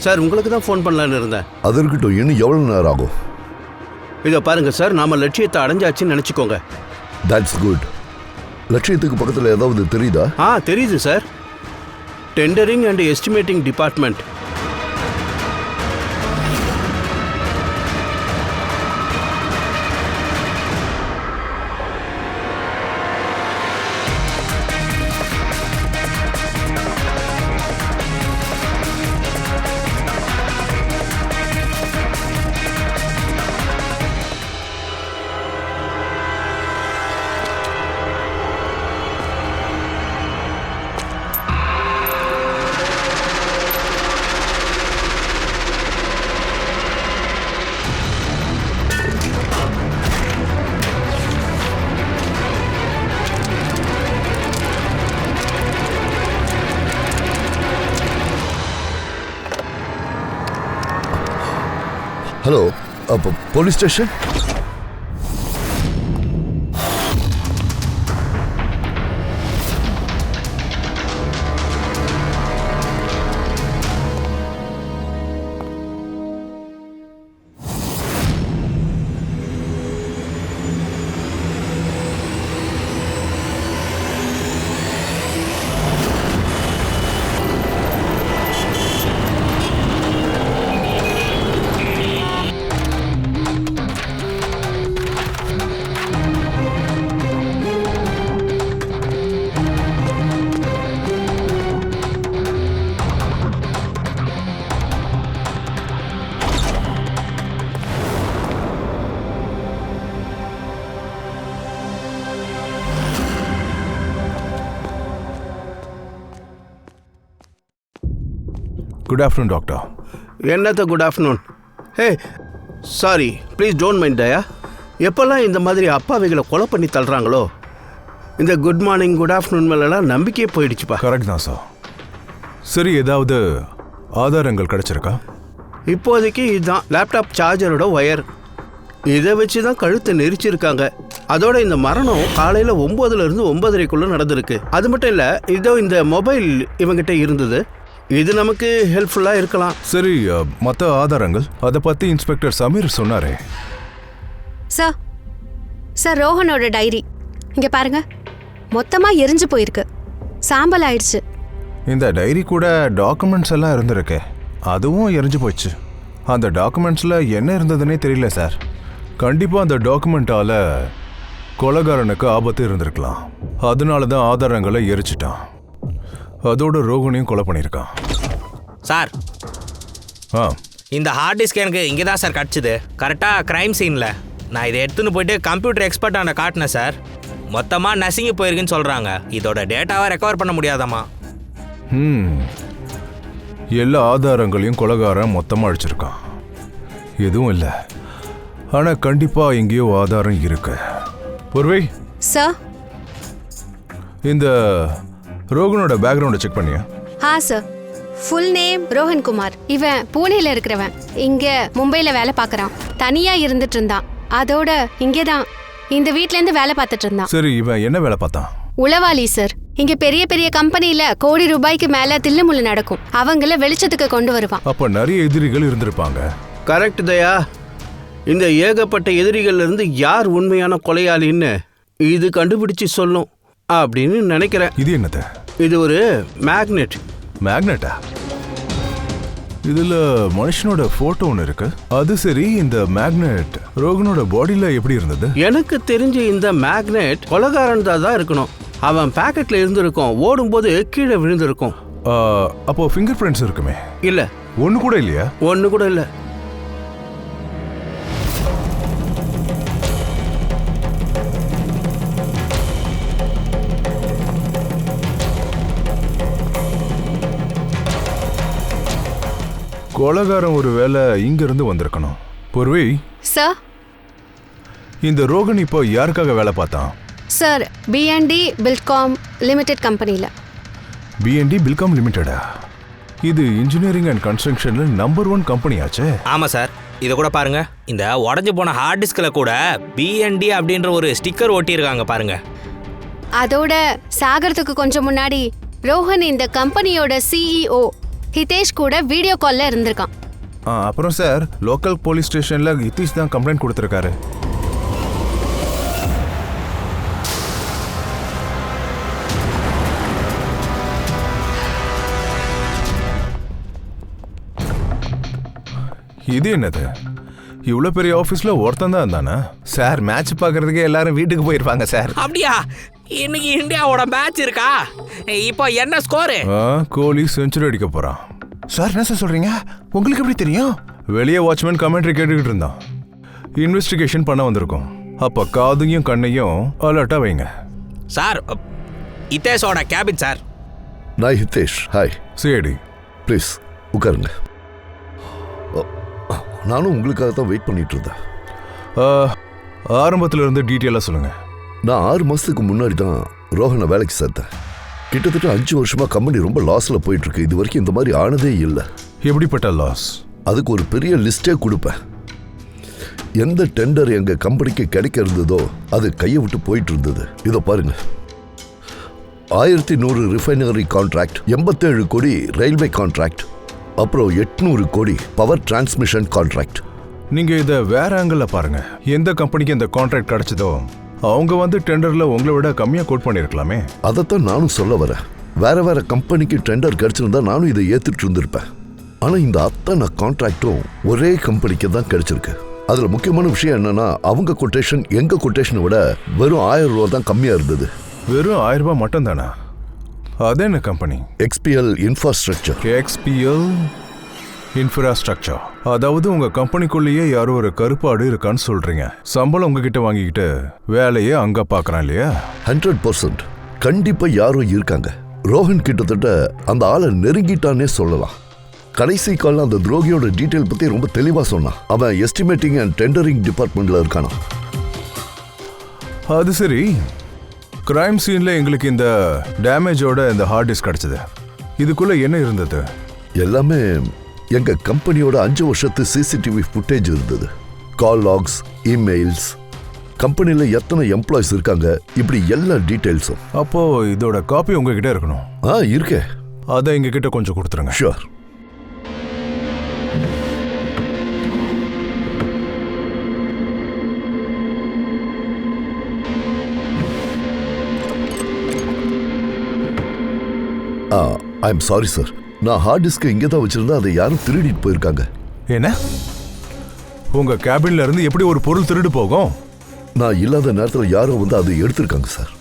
Sir உங்களுக்கு தான் phone பண்ணலான்னு இருந்தேன். அது இருக்கட்டும், இன்னும் எவ்வளோ நேரம் ஆகும்? இதை பாருங்க சார், நாம லட்சியத்தை அடைஞ்சாச்சுன்னு நினச்சிக்கோங்க. That's good. லட்சியத்துக்கு பக்கத்தில் ஏதாவது தெரியுதா? தெரியுது sir. Tendering and estimating department. Hello, அப்போ police station? Good afternoon doctor. என்னத்த good afternoon? Hey sorry, please don't mind Daya. எப்போல்லாம் இந்த மாதிரி அப்பாவிகளை கொலை பண்ணி தள்ளுறாங்களோ இந்த குட் மார்னிங் குட் ஆஃப்டர்நூன் மேலாம் நம்பிக்கையே போயிடுச்சுப்பா. கரெக்ட் தான் சார். சரி, ஏதாவது ஆதாரங்கள் கிடைச்சிருக்கா? இப்போதைக்கு இதுதான் லேப்டாப் சார்ஜரோட ஒயர். இதை வச்சு தான் கழுத்தை நெரிச்சிருக்காங்க. அதோட இந்த மரணம் காலையில் 9லேருந்து 9:30க்குள்ளே நடந்திருக்கு. அது மட்டும் இல்லை, இதோ இந்த மொபைல் இவங்கிட்ட இருந்தது. இது நமக்கு ஹெல்ப்ஃபுல்லாக இருக்கலாம். சரி, மற்ற ஆதாரங்கள் அதை பற்றி இன்ஸ்பெக்டர் சமீர் சொன்னாரே. சார் சார் ரோஹனோட டைரி இங்கே பாருங்க, மொத்தமாக எரிஞ்சு போயிருக்கு, சாம்பல் ஆயிடுச்சு. இந்த டைரி கூட டாக்குமெண்ட்ஸ் எல்லாம் இருந்திருக்கு, அதுவும் எரிஞ்சு போச்சு. அந்த டாக்குமெண்ட்ஸில் என்ன இருந்ததுன்னே தெரியல சார். கண்டிப்பாக அந்த டாக்குமெண்ட்டால் கொலைகாரனுக்கு ஆபத்து இருந்திருக்கலாம். அதனால தான் ஆதாரங்களை எரிச்சிட்டான். அதோட ரோஹனையும் கொலை பண்ணியிருக்கான். சார், இந்த ஹார்ட் டிஸ்க் எனக்கு இங்கே தான் சார் கிடச்சிது, கரெக்டாக க்ரைம் சீனில். நான் இதை எடுத்துன்னு போயிட்டு கம்ப்யூட்டர் எக்ஸ்பர்ட்டான காட்டினேன் சார். மொத்தமாக நசுங்கி போயிருக்குன்னு சொல்கிறாங்க. இதோட டேட்டாவை ரெக்கவர் பண்ண முடியாதாம்மா. எல்லா ஆதாரங்களையும் கொலைகாரன் மொத்தமாக அழிச்சிருக்கான். எதுவும் இல்லை, ஆனால் கண்டிப்பாக எங்கேயோ ஆதாரம் இருக்கு. பூர்வி சார், இந்த ரோகனோட பேக்ரவுண்டை செக் பண்ணியா? Sir. Full name Rohan Kumar. இவன் பூனேல இருக்கிறவன், இங்கே மும்பையில் வேலை பார்க்குறான். தனியாக இருந்துட்டு இருந்தான். அதோட இங்கே தான் இந்த வீட்டிலேருந்து வேலை பார்த்துட்டு இருந்தான். சரி, இவன் என்ன வேலை பார்த்தான்? உளவாளி சார். இங்கே பெரிய பெரிய கம்பெனியில் கோடி ரூபாய்க்கு மேலே தில்லுமுள்ளு நடக்கும். அவங்கள வெளிச்சத்துக்கு கொண்டு வருவான். அப்போ நிறைய எதிரிகள் இருந்திருப்பாங்க. கரெக்ட் தயா. இந்த ஏகப்பட்ட எதிரிகள்ல இருந்து யார் உண்மையான கொலையாளின்னு இது கண்டுபிடிச்சு சொல்லும் அப்படின்னு நினைக்கிறேன். இது என்னது? இது ஒரு மேக்னெட். மேக்னெட்டா? இதுல மனுஷனோட போட்டோ ஒன்று இருக்கு. அது சரி, இந்த மேக்னெட் ரோகனோட பாடியில எப்படி இருந்தது? எனக்கு தெரிஞ்ச இந்த மேக்னெட் கொலைகாரன் தான் இருக்கணும். அவன் பாக்கெட்ல இருந்திருக்கும், ஓடும்போது கீழே விழுந்திருக்கும். அப்போ ஃபிங்கர் பிரிண்ட்ஸ் இருக்குமே? இல்ல, ஒன்னு கூட இல்லையா? ஒன்னு கூட இல்ல. கொலைகாரன் ஒரு வேலை இங்க இருந்து வந்திருக்கணும். பூர்வி சார், இந்த ரோகன் இப்போ யாருக்காக வேலை பார்த்தான்? சார், B&D பில்காம் லிமிடெட் கம்பெனியில். B&D பில்காம் லிமிடெடா? இது இன்ஜினியரிங் அண்ட் கன்ஸ்ட்ரக்ஷன்ல நம்பர் 1 கம்பெனி ஆச்சே. ஆமாம் சார். இதை கூட பாருங்க, இந்த உடஞ்சி போன ஹார்ட் டிஸ்கில் கூட B&D அப்படின்ற ஒரு ஸ்டிக்கர் ஒட்டியிருக்காங்க பாருங்க. அதோட சாகரத்துக்கு கொஞ்சம் முன்னாடி ரோஹன் இந்த கம்பெனியோட CEO ஹிதேஷ் கூட வீடியோ கால்ல இருந்திருக்கான். அப்புறம் சார் லோக்கல் போலீஸ் ஸ்டேஷன்ல ஹிதேஷ் தான் கம்ப்ளைண்ட் கொடுத்துருக்காரு. இது என்னது? இவ்வளோ பெரிய ஆஃபீஸில் ஒருத்தன் தான் இருந்தானா? சார் மேட்ச் பார்க்கறதுக்கே எல்லாரும் வீட்டுக்கு போயிருப்பாங்க சார். அப்படியா? இன்னைக்கு இந்தியாவோட மேட்ச் இருக்கா? இப்போ என்ன ஸ்கோரு? கோலி செஞ்சுரி அடிக்க போறான். சார் என்ன சார் சொல்றீங்க? உங்களுக்கு எப்படி தெரியும்? வெளியே வாட்ச்மேன் கமெண்ட்ரி கேட்டுக்கிட்டு இருந்தான். இன்வெஸ்டிகேஷன் பண்ண வந்திருக்கோம். அப்போ காதையும் கண்ணையும் அலர்ட்டா வைங்க. சார் ஹிதேஷோட கேபின் சார். நான் ஹிதேஷ். ஹாய். சரி ப்ளீஸ் உட்காருங்க. நானும் உங்களுக்காக தான் வெயிட் பண்ணிட்டு இருந்தேன். ஆரம்பத்தில் இருந்து டீட்டெயிலாக சொல்லுங்க. நான் 6 மாசத்துக்கு முன்னாடி தான் ரோஹனை வேலைக்கு சேர்த்தேன். கிட்டத்தட்ட 5 வருஷமா கம்பெனி ரொம்ப லாஸ்ல போயிட்டு இருக்கு. இது வரைக்கும் இந்த மாதிரி ஆனதே இல்லை. எப்படிப்பட்ட லாஸ்? அதுக்கு ஒரு பெரிய லிஸ்டே கொடுப்பேன். எந்த டெண்டர் எங்க கம்பெனிக்கு கிடைக்க இருந்ததோ அது கையை விட்டு போயிட்டு இருந்தது. இதை பாருங்க. 1100 ரிஃபைனரி கான்ட்ராக்ட், 87 கோடி ரயில்வே கான்ட்ராக்ட், அப்புறம் 800 கோடி பவர் டிரான்ஸ்மிஷன் கான்ட்ராக்ட். நீங்க இதை வேற ஆங்கிள் பாருங்க. எந்த கம்பெனிக்கு இந்த கான்ட்ராக்ட் கிடைச்சதோ அவங்க வந்து டெண்டர்ல உங்களை விட கம்மியா கோட் பண்ணிருக்கலாமே. அதைத்தான் நானும் சொல்ல வரேன். வேற வேற கம்பெனிக்கு டெண்டர் கிடைச்சிருந்தா நானும் இதை ஏத்துட்டு இருந்திருப்பேன். ஆனா இந்த அத்தனை கான்ட்ராக்டும் ஒரே கம்பெனிக்கு தான் கிடைச்சிருக்கு. அதுல முக்கியமான விஷயம் என்னன்னா அவங்க கொட்டேஷன் எங்க கொட்டேஷனை விட வெறும் 1000 ரூபா தான் கம்மியா இருந்தது. வெறும் 1000 ரூபாய் மட்டும் தானா? அது என்ன company? XPL infrastructure. XPL infrastructure. அதாவது உங்க கம்பெனிக்குள்ளேயே யாரோ ஒரு கருப்பாடு இருக்கான்னு சொல்றீங்க. சம்பளம் உங்ககிட்ட வாங்கிக்கிட்டு வேலையே அங்க பாக்குறான் இல்லையா? 100% கண்டிப்பா யாரோ இருக்காங்க. ரோஹன் கிட்டத்தட்ட அந்த ஆளை நெருங்கிட்டானே சொல்லலாம். கடைசி காலம் அந்த துரோகியோட டீட்டெயில் பத்தி ரொம்ப தெளிவா சொன்னான். அவன் எஸ்டிமேட்டிங் அண்ட் டெண்டரிங் டிபார்ட்மெண்ட்ல இருக்கானா. அது சரி, கிரைம் சீன்ல எங்களுக்கு இந்த டேமேஜோட இந்த ஹார்ட் டிஸ்க் கிடைச்சது. இதுக்குள்ள என்ன இருந்தது? எல்லாமே எங்க கம்பெனியோட 5 வருஷத்து CCTV ஃபுட்டேஜ் இருந்தது. கால் லாக்ஸ், இமெயில்ஸ், கம்பெனில எத்தனை எம்ப்ளாயிஸ் இருக்காங்க, இப்படி எல்லா டீடைல்ஸும். அப்போ இதோட காப்பி உங்ககிட்ட இருக்கணும். இருக்கே. அதை எங்க கிட்ட கொஞ்சம் கொடுத்துருங்க. ஷூர். I'm sorry sir. நான் ஹார்ட் டிஸ்க் இங்கே தான் வச்சிருந்தேன். அதை யாரும் திருடிட்டு போயிருக்காங்க. என்ன? உங்க கேபின்ல இருந்து எப்படி ஒரு பொருள் திருடு போகும்? நான் இல்லாத நேரத்தில் யாரோ வந்து அதை எடுத்திருக்காங்க சார்.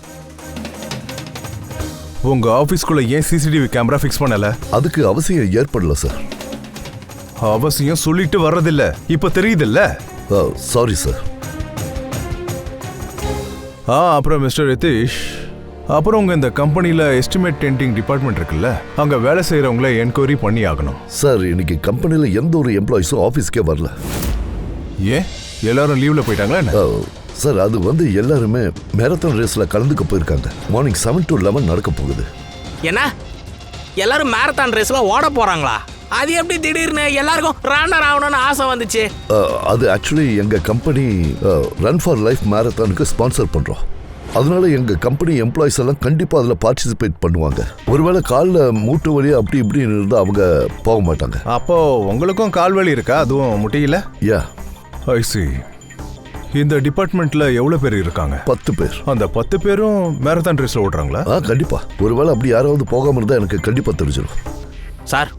உங்க ஆபீஸ்க்குள்ள ஏன் CCTV கேமரா ஃபிக்ஸ் பண்ணல? அதுக்கு அவசியம் ஏற்படல சார். அவசியம் சொல்லிட்டு வர்றதில்ல, இப்ப தெரியுதுல்ல. Sorry sir. அப்புறம் மிஸ்டர் ரிதீஷ், அப்புறம் உங்க இந்த கம்பெனில எஸ்டிமேட் டெண்டிங் டிபார்ட்மெண்ட் இருக்குல்ல, அங்க வேலை செய்யறவங்கள என்கொயரி பண்ணி ஆகணும். சார் இன்னைக்கு கம்பெனில எந்த ஒரு எம்ப்ளாயிஸும் ஆபீஸ்க்கே வரல. ஏன் எல்லாரும் லீவ்ல போயிட்டாங்களா? சார் அது வந்து எல்லாருமே மேரத்தான் ரேஸ்ல கலந்துக்க போயிருக்காங்க. மார்னிங் 7 to 11 நடக்க போகுது. என்ன எல்லாரும் மேரத்தான் ரேஸ்ல ஓட போறாங்களா? அது எப்படி திடீர்னு எல்லாருக்கும் ரன்னர் ஆகணும்னு ஆசை வந்துச்சு? அது ஆக்சுவலி எங்க கம்பெனி ரன் ஃபார் லைஃப் மேரத்தானுக்கு ஸ்பான்சர் பண்றோம். அதனால எங்க கம்பெனி எம்ப்ளாயிஸ் எல்லாம் கண்டிப்பா அதுல பார்ட்டிசிபேட் பண்ணுவாங்க. ஒருவேளை காலில் மூட்டு வலி அப்படி இப்படின்னு இருந்தா அவங்க போக மாட்டாங்க. அப்போ உங்களுக்கும் கால் வலி இருக்கா? அதுவும் முட்டியில? யா. ஐ see. இந்த டிபார்ட்மெண்ட்ல எவ்வளவு பேர் இருக்காங்க? 10 பேர். அந்த 10 பேரும் மேரத்தான் ரேஸ்ல ஓடுறாங்களா? கண்டிப்பா. ஒருவேளை அப்படி யாராவது போகாம இருந்தா எனக்கு கண்டிப்பா தெரிஞ்சிடும். சார்,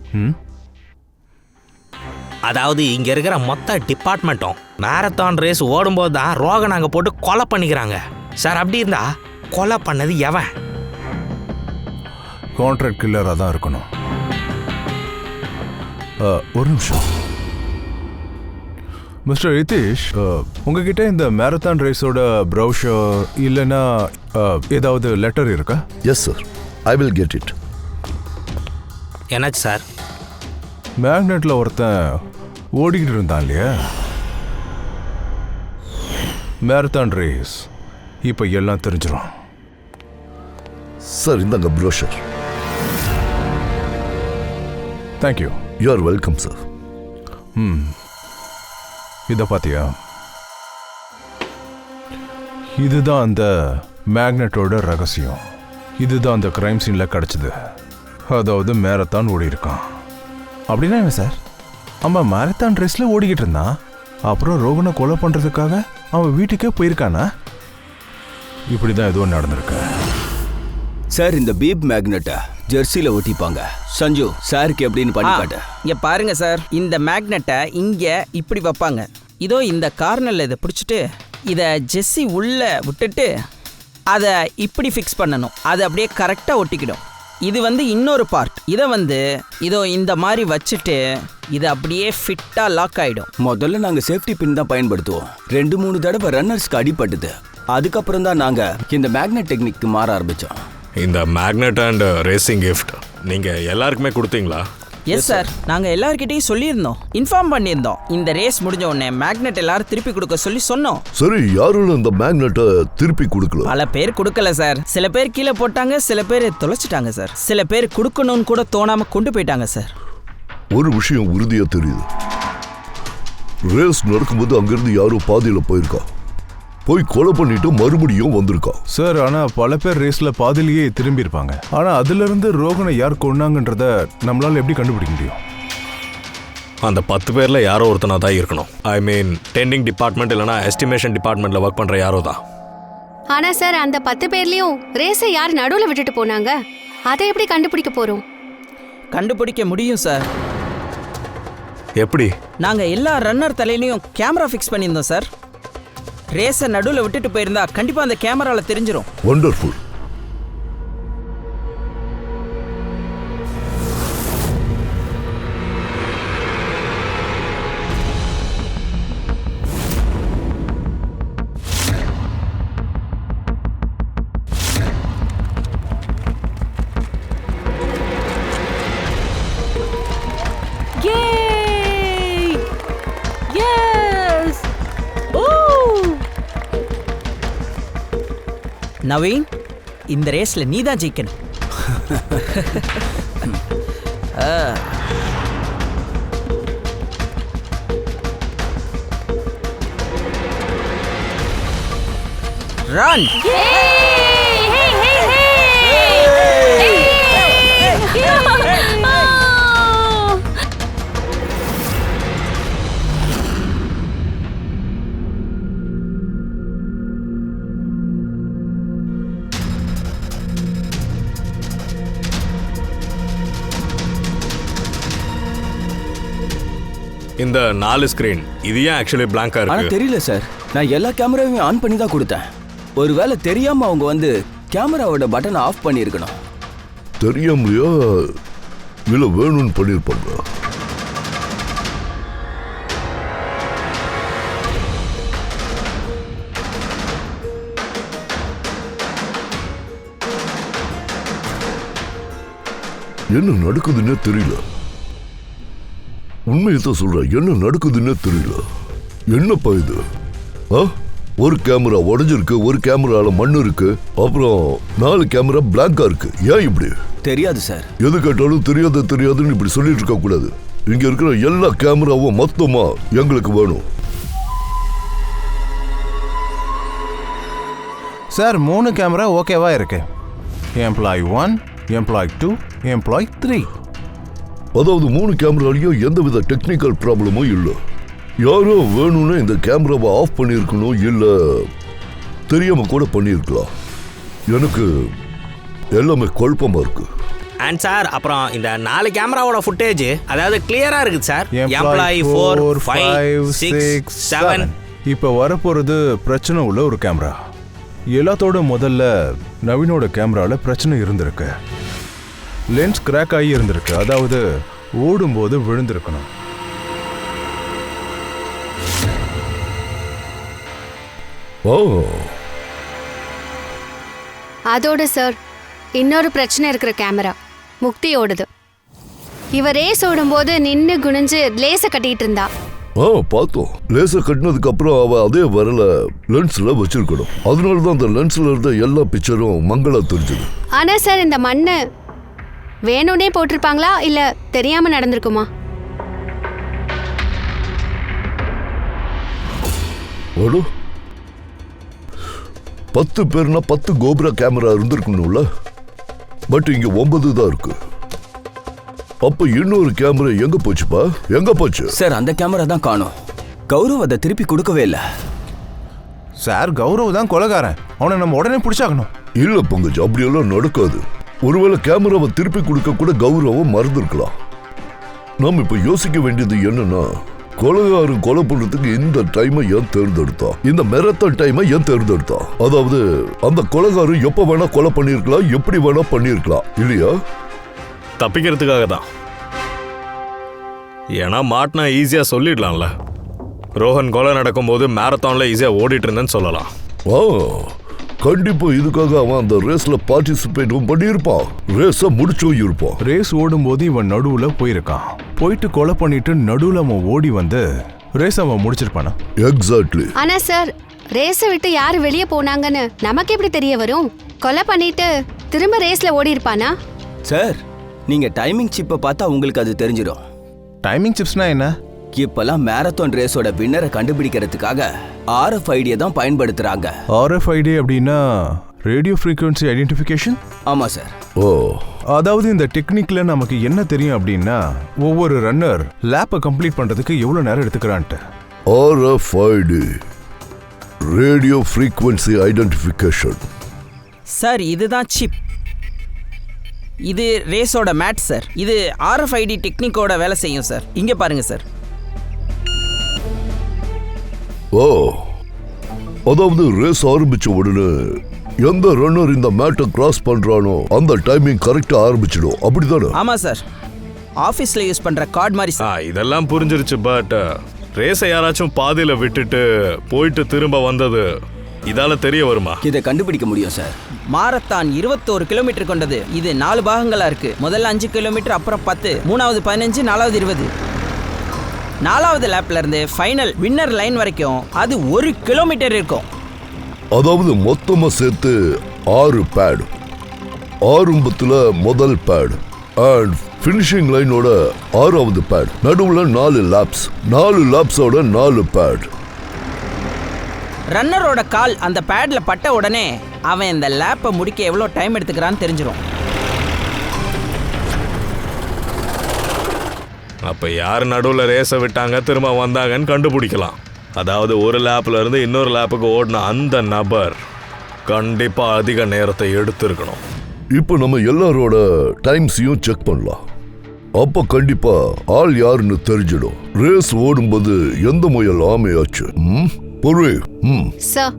அதாவது இங்க இருக்கிற மொத்த டிபார்ட்மெண்ட்டும் மேரத்தான் ரேஸ் ஓடும்போது தான் ரோகன் அங்க போட்டு கொலை பண்ணிக்கிறாங்க சார். அப்படி இருந்தா கொலை பண்ணது எவன்? கான்ட்ராக்ட் கில்லரா தான் இருக்கணும். ஒரு நிமிஷம் மிஸ்டர் ரிதீஷ், உங்ககிட்ட இந்த மேரத்தான் ரேஸோட ப்ரௌஷர் இல்லைன்னா ஏதாவது லெட்டர் இருக்கா? Yes sir, I will get it. என்னாச்சு சார்? மேக்னெட்ல ஒருத்தன் ஓடிக்கிட்டு இருந்தான் இல்லையா, மேரத்தான் ரேஸ். இப்போ எல்லாம் தெரிஞ்சிடும். சார் இந்தாங்க brochure. Thank you. You are welcome sir. இதை பார்த்தியா? இதுதான் அந்த மேக்னெட்டோட ரகசியம். இதுதான் அந்த கிரைம் சீன்ல கிடைச்சது. அதாவது மேரத்தான் ஓடி இருக்கான். அப்படின்னா என்ன சார்? அவன் மாரத்தான் ரேஸ்ல ஓடிக்கிட்டு இருந்தான், அப்புறம் ரோகனை கொலை பண்றதுக்காக அவன் வீட்டுக்கே போயிருக்கானா? இப்படிதான் எதுவும் நடந்திருக்கு சார். இந்த பீப் மேக்னெட்டை ஜெர்சியில ஒட்டிப்பாங்க. சஞ்சு சாருக்கு எப்படின்னு பண்ணி காட்டு. இங்க பாருங்க சார், இந்த மேக்னெட்டை இங்க இப்படி வைப்பாங்க. இதோ இந்த கார்னர்ல இதை பிடிச்சிட்டு இதை ஜெர்சி உள்ள விட்டுட்டு அதை இப்படி ஃபிக்ஸ் பண்ணணும். அது அப்படியே கரெக்டாக ஒட்டிக்கிடும். இது இன்னொரு பார்ட். இதை இதோ இந்த மாதிரி வச்சுட்டு இது அப்படியே ஃபிட்டாக லாக் ஆகிடும். முதல்ல நாங்கள் சேஃப்டி பின் தான் பயன்படுத்துவோம். 2-3 தடவை ரன்னர்ஸ்க்கு அடிபட்டுது. அதுக்கப்புறம் தான் நாங்கள் இந்த மேக்னெட் டெக்னிக்கு மாற ஆரம்பித்தோம். இந்த மேக்னெட் அண்ட் ரேசிங் கிஃப்ட் நீங்கள் எல்லாருக்குமே கொடுத்தீங்களா? எஸ் சார், நாங்கள் எல்லார்கிட்டையும் சொல்லியிருந்தோம், இன்ஃபார்ம் பண்ணியிருந்தோம். இந்த ரேஸ் முடிஞ்ச உடனே மேக்னெட் எல்லாரும் திருப்பி கொடுக்க சொல்லி சொன்னோம். சரி, யாரும் அந்த மேக்னெட்டை திருப்பி கொடுக்கல? பல பேர் கொடுக்கல சார். சில பேர் கீழே போட்டாங்க, சில பேர் தொலைச்சிட்டாங்க சார். சில பேர் கொடுக்கணும்னு கூட தோணாம கொண்டு போயிட்டாங்க சார். ஒரு விஷயம் உறுதியா தெரியுது, ரேஸ் நடக்கும்போது அங்கிருந்து யாரும் பாதியில போயிருக்கா, போய் கொலை பண்ணிட்டு மறுபடியும் வந்திருக்கா சார். ஆனா பல பேர் ரேஸ்ல பாதிலேயே திரும்பி இருப்பாங்க. ஆனா அதுல இருந்து ரோகனை யார் கொன்னாங்கன்றத நம்மளால எப்படி கண்டுபிடிக்க முடியும்? அந்த 10 பேர்ல யாரோ ஒருத்தனா தான் இருக்கணும். ஐ மீன் டெண்டிங் டிபார்ட்மெண்ட் இல்லைனா எஸ்டிமேஷன் டிபார்ட்மெண்ட்ல ஒர்க் பண்ற யாரோ தான். ஆனா சார், அந்த 10 பேர்லயும் ரேஸை யார் நடுவுல விட்டுட்டு போனாங்க? அதை எப்படி கண்டுபிடிக்க போறோம்? கண்டுபிடிக்க முடியும் சார். எப்படி? நாங்க எல்லா ரன்னர் தலையிலையும் கேமரா ஃபிக்ஸ் பண்ணியிருந்தோம் சார். ரேஸை நடுவில் விட்டுட்டு போயிருந்தா கண்டிப்பா அந்த கேமரால தெரிஞ்சிடும். வண்டர்ஃபுல். நவீன், இந்த ரேஸ்ல நீ தான் ஜெயிக்கணும். ரன். இந்த 4 ஸ்கிரீன் இது ஏன் ஆக்சுவலி பிளாங்கா ஆனா இருக்கு? தெரியல சார், நான் எல்லா கேமராவையும் ஆன் பண்ணி தான் கொடுத்தேன். ஒருவேளை தெரியாம அவங்க கேமராவோட பட்டனை ஆஃப் பண்ணியிருக்கணும். தெரியாமலையா இல்ல வேணும்னு பண்ணிருப்பாங்க. என்ன நடக்குதுன்னே தெரியல. உண்மையை தான் சொல்றேன், என்ன நடக்குதுன்னே தெரியல. என்னப்பா இது? ஒரு கேமரா உடைஞ்சிருக்கு, ஒரு கேமரால மண்ணு இருக்கு, அப்புறம் 4 கேமரா பிளாங்கா இருக்கு. ஏன் இப்படி? தெரியாது சார். எது கேட்டாலும் தெரியாதுன்னு இப்படி சொல்லிட்டு இருக்க கூடாது. இங்க இருக்கிற எல்லா கேமராவும் மொத்தமா எங்களுக்கு வேணும். சார் 3 கேமரா ஓகேவா இருக்கு. Employee 1, employee 2, employee 3. அதாவது 3 கேமராலையும் எந்தவித டெக்னிக்கல் ப்ராப்ளமும் இல்லை. யாரோ வேணும்னு இந்த கேமராவை ஆஃப் பண்ணியிருக்கணும், இல்ல தெரியாம கூட பண்ணியிருக்கலாம். எனக்கு எல்லாமே குழப்பமா இருக்கு. அண்ட் சார், அப்புறம் இந்த 4 கேமராவோட ஃபுட்டேஜ் அதாவது கிளியரா இருக்குது சார். எம்ப்ளாயி 4, 5, 6, 7. இப்போ வரப்போறது பிரச்சனை உள்ள ஒரு கேமரா. எல்லாத்தோட முதல்ல நவீனோட கேமரால பிரச்சனை இருந்திருக்கு. லென்ஸ் கிராக் ஆகி இருந்திருக்கு, அதாவது ஓடும்போது விழுந்திருக்கணும். அதோட சார், இன்னொரு பிரச்சனை இருக்கிற கேமரா முக்தி ஓடுது. இவ ரேஸ் ஓடும்போது நின்று குனிஞ்சு லேச கட்டிட்டு இருந்தா. பார்த்தோம். லேசர் கட்டினதுக்கு அப்புறம் அவ அதே வரல லென்ஸ்ல வச்சிருக்கணும். அதனாலதான் அந்த லென்ஸ்ல இருந்த எல்லா பிக்சரும் மங்களா தெரிஞ்சது. ஆனா சார், இந்த மண்ணு வேணும்னே போட்டிருப்பாங்களா இல்ல தெரியாம நடந்திருக்குமா? 10 பேர்னா 10 கோபுரா கேமரா இருந்திருக்கணும்ல. பட் இங்க 9 தான் இருக்கு. அப்ப இன்னொரு கேமரா எங்க போச்சுப்பா? எங்க போச்சு? சார் அந்த கேமரா தான் காணோம். கௌரவ் அதை திருப்பி கொடுக்கவே இல்லை. சார் கௌரவ் தான் கொலைகாரன், அவனை நம்ம உடனே பிடிச்சாகணும். இல்ல பங்கஜ், அப்படியெல்லாம் நடக்காது. ஒருவேளை கேமராவை திருப்பி கொடுக்க கூட கௌரவம் மறந்துருக்கலாம். நம்ம இப்ப யோசிக்க வேண்டியது என்னன்னா, கொலைகாரன் கொலை பண்றதுக்கு இந்த டைமை ஏன் தேர்ந்தெடுத்தான்? இந்த மெரத்தான் டைமை ஏன் தேர்ந்தெடுத்தான்? அதாவது அந்த கொலைகாரன் எப்ப வேணா கொலை பண்ணிருக்கலாம், எப்படி வேணா பண்ணிருக்கலாம் இல்லையா? தப்பிக்கிறதுக்காக தான். ஏன்னா மாட்டினா ஈஸியா சொல்லிடலாம்ல. ரோஹன் கொலை நடக்கும்போது மேரத்தான்ல ஈஸியா ஓடிட்டு இருந்தேன்னு சொல்லலாம். கண்டிப்பா இதுக்காக அவன் அந்த ரேஸ்ல பார்ட்டிசிபேட்டும் பண்ணியிருப்பான். ரேஸ முடிச்சும் இருப்பான். ரேஸ் ஓடும்போது இவன் நடுவுல போயிருக்கான். போயிட்டு கொலை பண்ணிட்டு நடுவுல அவன் ஓடி வந்து ரேஸ் அவன் முடிச்சிருப்பானா? எக்ஸாக்ட்லி. ஆனா சார், ரேஸை விட்டு யாரு வெளியே போனாங்கன்னு நமக்கு எப்படி தெரிய வரும்? கொலை பண்ணிட்டு திரும்ப ரேஸ்ல ஓடி இருப்பானா? சார் நீங்க டைமிங் சிப்பை பார்த்தா உங்களுக்கு அது தெரிஞ்சிடும். டைமிங் சிப்ஸ்னா என்ன? இப்பெல்லாம் மேரத்தான் ரேஸோட வின்னரை கண்டுபிடிக்கிறதுக்காக RFID தான் பயன்படுத்துறாங்க. RFID அப்படின்னா ரேடியோ ஃப்ரீக்வன்சி ஐடென்டிஃபிகேஷன்? ஆமா சார். ஓ, அதாவது இந்த டெக்னிக்ல நமக்கு என்ன தெரியும் அப்படின்னா, ஒவ்வொரு ரன்னர் லேப்பை கம்ப்ளீட் பண்றதுக்கு எவ்வளவு நேரம் எடுத்துக்கிறான்ட்டு. RFID, radio frequency identification. Sir இதுதான் சிப். இது ரேஸோட மேட் சார். இது RFID டெக்னிக்கோட வேலை செய்யும் சார். இங்க பாருங்க சார். ஓ, அதாவது ரேஸ் ஆரம்பிச்ச உடனே எந்த ரன்னர் இந்த மேட்டை கிராஸ் பண்றானோ அந்த டைமிங் கரெக்டா ஆரம்பிச்சிடும், அப்படிதானே? ஆமா சார், ஆபீஸ்ல யூஸ் பண்ற கார்டு மாதிரி சார். இதெல்லாம் புரிஞ்சிருச்சு. பட் ரேஸை யாராச்சும் பாதியில விட்டுட்டு போயிட்டு திரும்ப வந்தது இதால தெரிய வருமா? இதை கண்டுபிடிக்க முடியும் சார். மாரத்தான் 21 கிலோமீட்டர் கொண்டது. இது 4 பாகங்களா இருக்கு. முதல்ல 5 கிலோமீட்டர், அப்புறம் 10, மூணாவது 15, நாலாவது 20. 4வது லேப்ல இருந்து ஃபைனல் வின்னர் லைன் வரைக்கும் அது 1 கிலோமீட்டர் இருக்கும். அதாவது மொத்தமா சேர்த்து 6 பேட். ஆரம்பத்துல முதல் பேட் அண்ட் ஃபினிஷிங் லைனோட 6வது பேட். நடுவுல 4 லேப்ஸ். 4 லேப்ஸோட 4 பேட். ரன்னரோட கால் அந்த பேட்ல பட்ட உடனே அவன் இந்த லேப்பை முடிக்க எவ்வளவு டைம் எடுத்துக்கிறான்னு தெரிஞ்சிடும். அப்ப யார் நடுவில் ரேஸை விட்டாங்க திரும்ப வந்தாங்கன்னு கண்டுபிடிக்கலாம். அதாவது ஒரு லேப்ல இருந்து இன்னொரு லேப்புக்கு ஓடின அந்த நபர் கண்டிப்பா அதிக நேரத்தை எடுத்திருக்கணும். இப்போ நம்ம எல்லாரோட டைம்ஸையும் செக் பண்ணலாம். அப்ப கண்டிப்பா ஆள் யாருன்னு தெரிஞ்சிடும். ரேஸ் ஓடும்போது எந்த முயல் ஆமையாச்சு? பொறு. சார்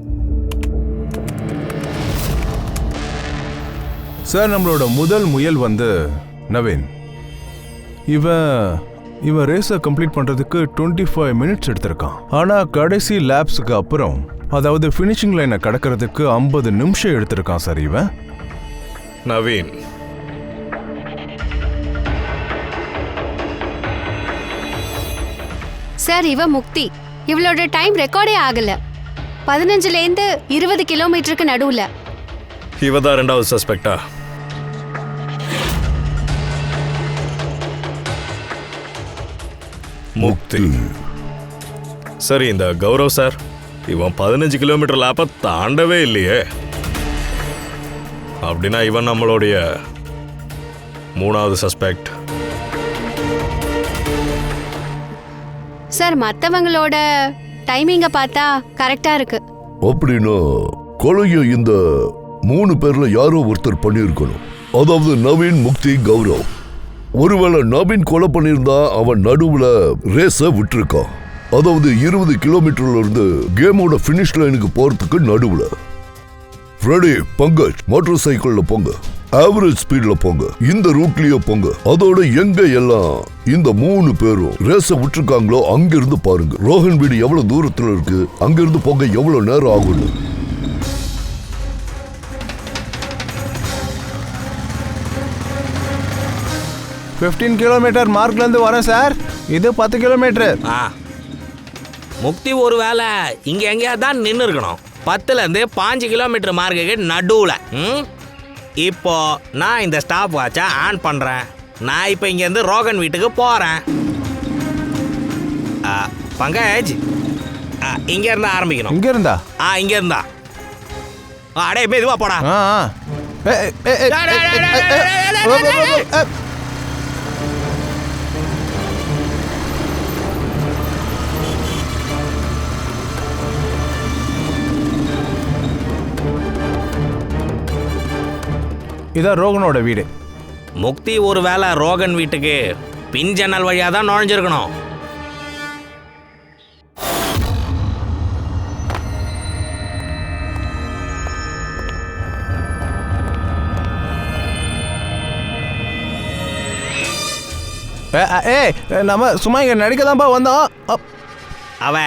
சார் நம்மளோட முதல் முயல் வந்து நவீன். இவன் ரேஸை கம்ப்ளீட் பண்றதுக்கு 25 மினிட்ஸ் எடுத்திருக்கான். ஆனா கடைசி லேப்ஸுக்கு அப்புறம், அதாவது ஃபினிஷிங் லைனை கடக்கிறதுக்கு 50 நிமிஷம் எடுத்திருக்கான் சார் இவன். நவீன், சார் இவ முக்தி. இவளோட டைம் ரெக்கார்டே ஆகல. 15லேருந்து 20 கிலோமீட்டருக்கு நடுவுல. இவதான் 2வது சஸ்பெக்டா? முக்தி. சரி, இந்த கௌரவ் சார், இவன் 15 கிலோமீட்டர் லேப்பை தாண்டவே இல்லையே. அப்படின்னா இவன் நம்மளுடைய 3வது சஸ்பெக்ட். சார் மற்றவங்களோட டைமிங்கை பார்த்தா கரெக்டா இருக்கு. அப்படின்னா கொலையை இந்த 3 பேர்ல யாரோ ஒருத்தர் பண்ணியிருக்கணும். அதாவது நவீன், முக்தி, கௌரவ். ஒருவேளை நவீன் கொலை பண்ணியிருந்தா அவன் நடுவுல ரேஸ விட்டுருக்கான். அதாவது 20 கிலோமீட்டர்ல இருந்து கேமோட பினிஷ் லைனுக்கு போறதுக்கு நடுவுல. ஃப்ரெடி, பங்கஜ், மோட்டார் சைக்கிள்ல போங்க. ஆவரேஜ் ஸ்பீட்ல போங்க. இந்த ரூட்லயே போங்க. அதோட எங்க எல்லாம் இந்த 3 பேரும் ரேஸ விட்டுருக்காங்களோ அங்கிருந்து பாருங்க. ரோஹன் வீடு எவ்வளவு தூரத்துல இருக்கு, அங்கிருந்து போக எவ்வளவு நேரம் ஆகும். கிலோமீட்டர் மார்க்ல இருந்து வரேன் சார். இது 10 கிலோமீட்டர். முக்தி ஒரு வேலை இங்க எங்கேயா தான் நின்று இருக்கணும். 10லேருந்து 5 கிலோமீட்டர் மார்க்குக்கு நடுவில். இப்போ நான் இந்த ஸ்டாப் வாட்சை ஆன் பண்ணுறேன். நான் இப்போ இங்கேருந்து ரோகன் வீட்டுக்கு போகிறேன். பங்கஜ், இங்கே இருந்தா ஆரம்பிக்கணும். இங்க இருந்தா? இங்கே இருந்தா. அடே மெதுவா போடா. இதான் ரோகனோட வீடு. முக்தி ஒரு வேளை ரோகன் வீட்டுக்கு பின் ஜன்னல் வழியா தான் நுழைஞ்சிருக்கணும். நம்ம சும்மா இங்க நடிக்க தான்ப்பா வந்தோம். அவ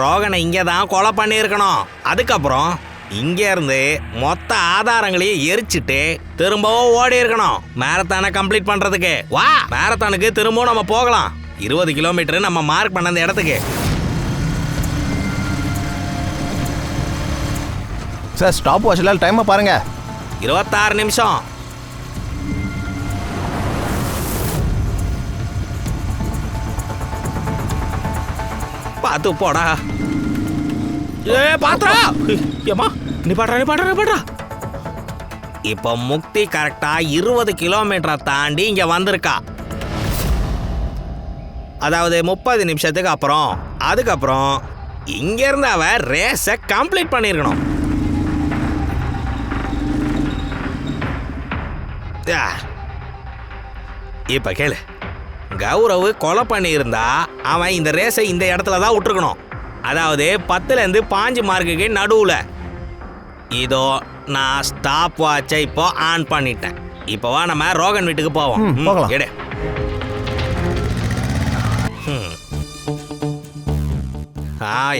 ரோகனை இங்கே தான் கொலை பண்ணியிருக்கணும். அதுக்கப்புறம் இங்கேருந்து மொத்த ஆதாரங்களையும் எரிச்சிட்டு திரும்பவும் ஓடி இருக்கணும் மேரத்தானை கம்ப்ளீட் பண்ணுறதுக்கு. வா, மேரத்தானுக்கு திரும்பவும் நம்ம போகலாம். 20 கிலோமீட்டர் நம்ம மார்க் பண்ண அந்த இடத்துக்கு. சார் ஸ்டாப் வாட்ச்ல டைமை பாருங்க. 26 நிமிஷம். பார்த்து போடா. பாத்துறா. ஏமா நீ பாடுறா. இப்போ முக்தி கரெக்டா 20 கிலோமீட்டரை தாண்டி இங்க வந்திருக்கா. அதாவது 30 நிமிஷத்துக்கு அப்புறம். அதுக்கப்புறம் இங்க இருந்து அவ ரேஸை கம்ப்ளீட் பண்ணிருக்கணும். இப்ப கேளு, கௌரவ் கொலை பண்ணியிருந்தா அவன் இந்த ரேஸை இந்த இடத்துல தான் விட்டுருக்கணும். அதாவது 10லேருந்து 5 மார்க்குக்கு நடுவில். இதோ நான் ஸ்டாப் வாட்சை இப்போ ஆன் பண்ணிட்டேன். இப்போ வா நம்ம ரோகன் வீட்டுக்கு போவோம். எடு.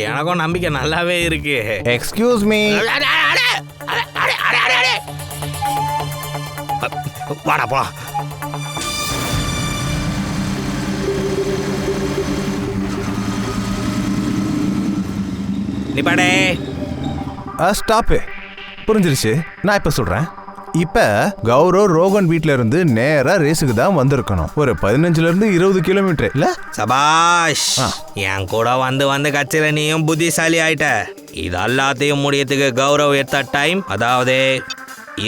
எனக்கும் நம்பிக்கை நல்லாவே இருக்கு. Excuse me. வாடா போ. நிப்பாடே. ஸ்டாப்பு. புரிஞ்சிருச்சு. நான் இப்போ சொல்கிறேன். இப்போ கௌரவ் ரோகன் வீட்டில் இருந்து நேராக ரேஸுக்கு தான் வந்திருக்கணும். ஒரு 15லேருந்து 20 கிலோமீட்டர் இல்லை? சபாஷ். என் கூட வந்து கட்சியில் நீயும் புத்திசாலி ஆயிட்ட. இது எல்லாத்தையும் முடியத்துக்கு கௌரவ் எடுத்த டைம் அதாவது